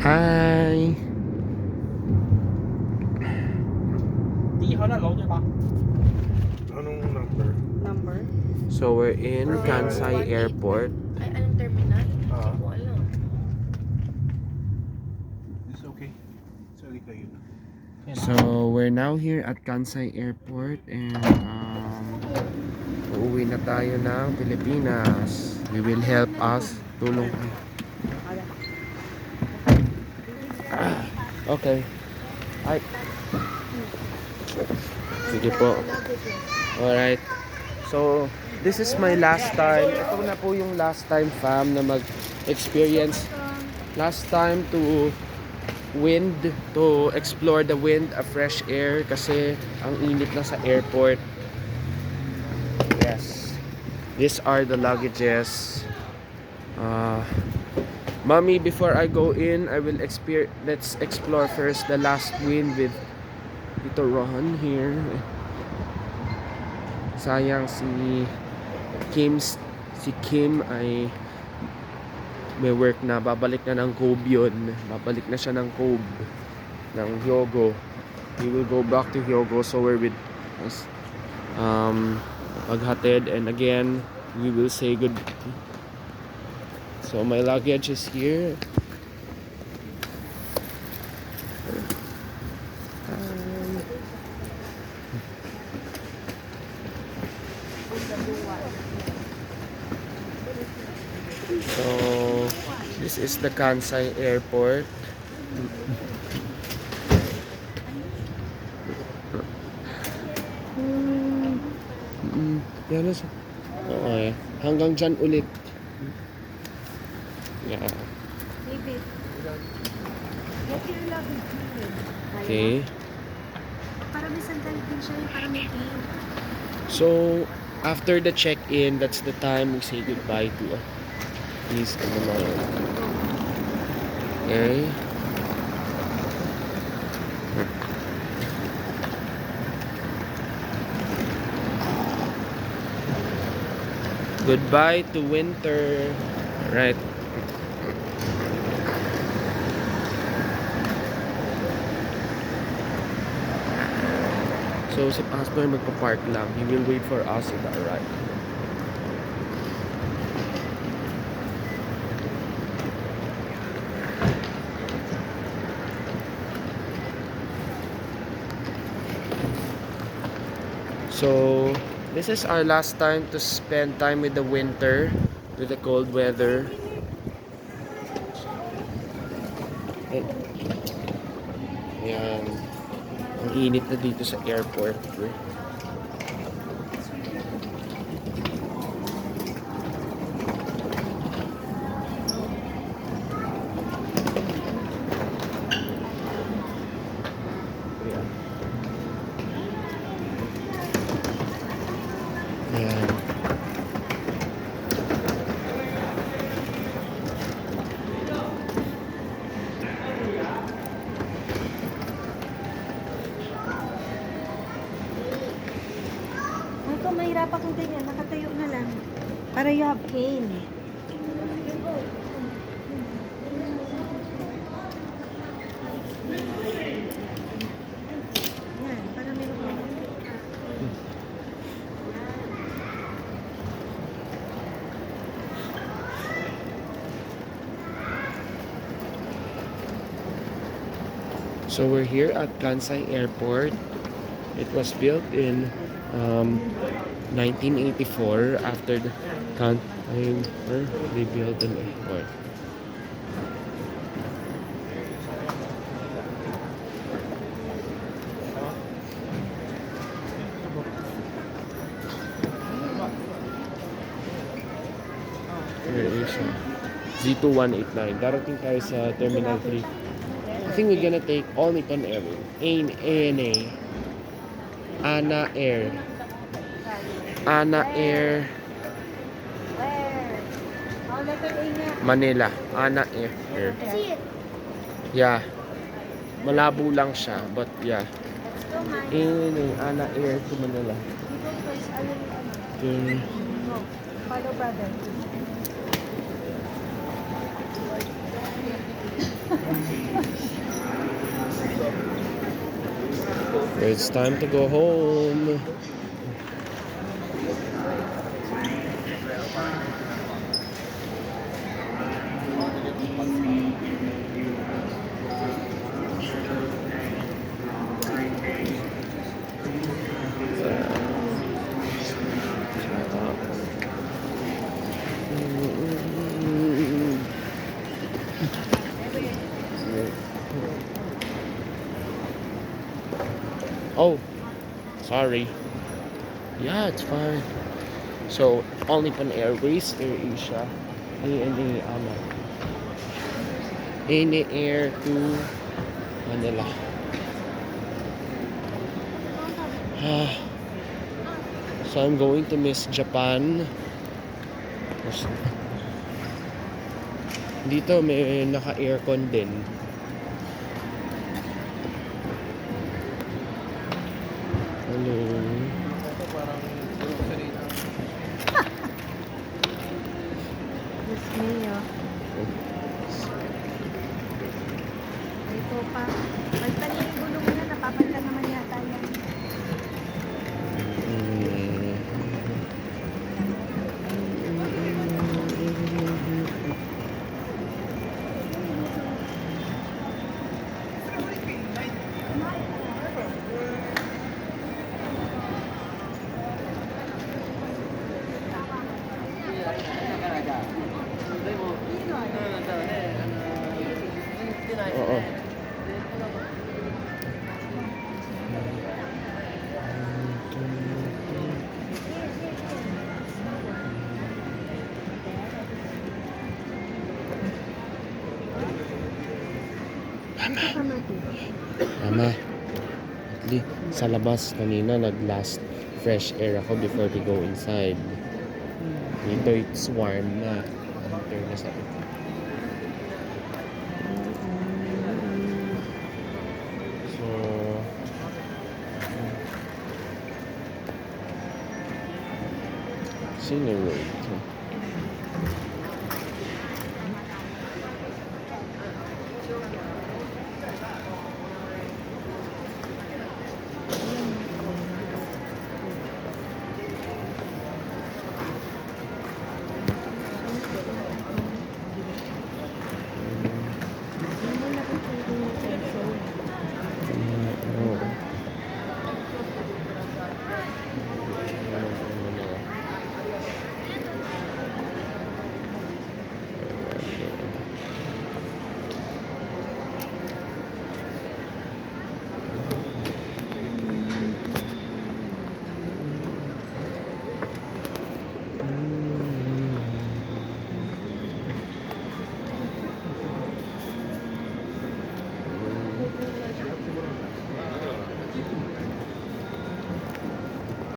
Hi. 第二號咧攞咗吧 Anong number? Number? So we're in Kansai Airport. Ay, anong terminal? Ah. Hindi ko alam. It's okay. Sorry kayo na. So we're now here at Kansai Airport and uuwi na tayo ng Pilipinas. We will help us. Tulong. Okay. Ay. Sige po. Alright. So, this is my last time. Ito na po yung last time, fam, na mag-experience. Last time to wind, to explore the wind, a fresh air, kasi ang init na sa airport. Yes. These are the luggages. Mommy, before I go in, let's explore first the last wind with Tito Ron here. Sayang si Kim ay may work na, babalik na ng Cove yun. Babalik na siya ng Cove ng Hyogo. We will go back to Hyogo, so we're with us paghatid, and again we will say good. So my luggage is here. So this is the Kansai Airport. Yan na siya. Okay. Hanggang dyan ulit. Yeah. Maybe. Get your luggage. Okay. Para may sandal din siya yung para may clean. So after the check-in, that's the time we say goodbye to please come along. Okay. Goodbye to winter. Right. So si Pastor magpa-park lang. He will wait for us to arrive. So this is our last time to spend time with the winter, with the cold weather. Ayan. Ang init na dito sa airport. Ayan. Ito, mahirap akong ganyan. Nakatayo na lang. Para you have cane. Yan, para meron ka. So we're here at Kansai Airport. It was built in 1984 after the Kansai they built an airport. Here is Z2189. Darating tayo sa Terminal 3. I think we're gonna take All Nippon Air, ANA, Ana Air, Where? Oh, letter A nga. Manila, Ana Air. See it. Yeah, malabo lang siya, but yeah, Let's go, man. ANA, Ana Air to Manila. You go first. I will, Okay. go. Follow brother. It's time to go home. Oh, sorry. Yeah, it's fine. So, All Nippon Airways, AirAsia, ANA, ANA Air to Manila. So, I'm going to miss Japan. Dito may naka-aircon din. Hello. Diyos mio. Ito pa. Basta niya yung gulong na, napapalitan naman yata yan. Oo. Mama, sa labas kanina nag-last fresh air ako before we go inside. Dito it's warm na. Winter na sa So, Senior Road.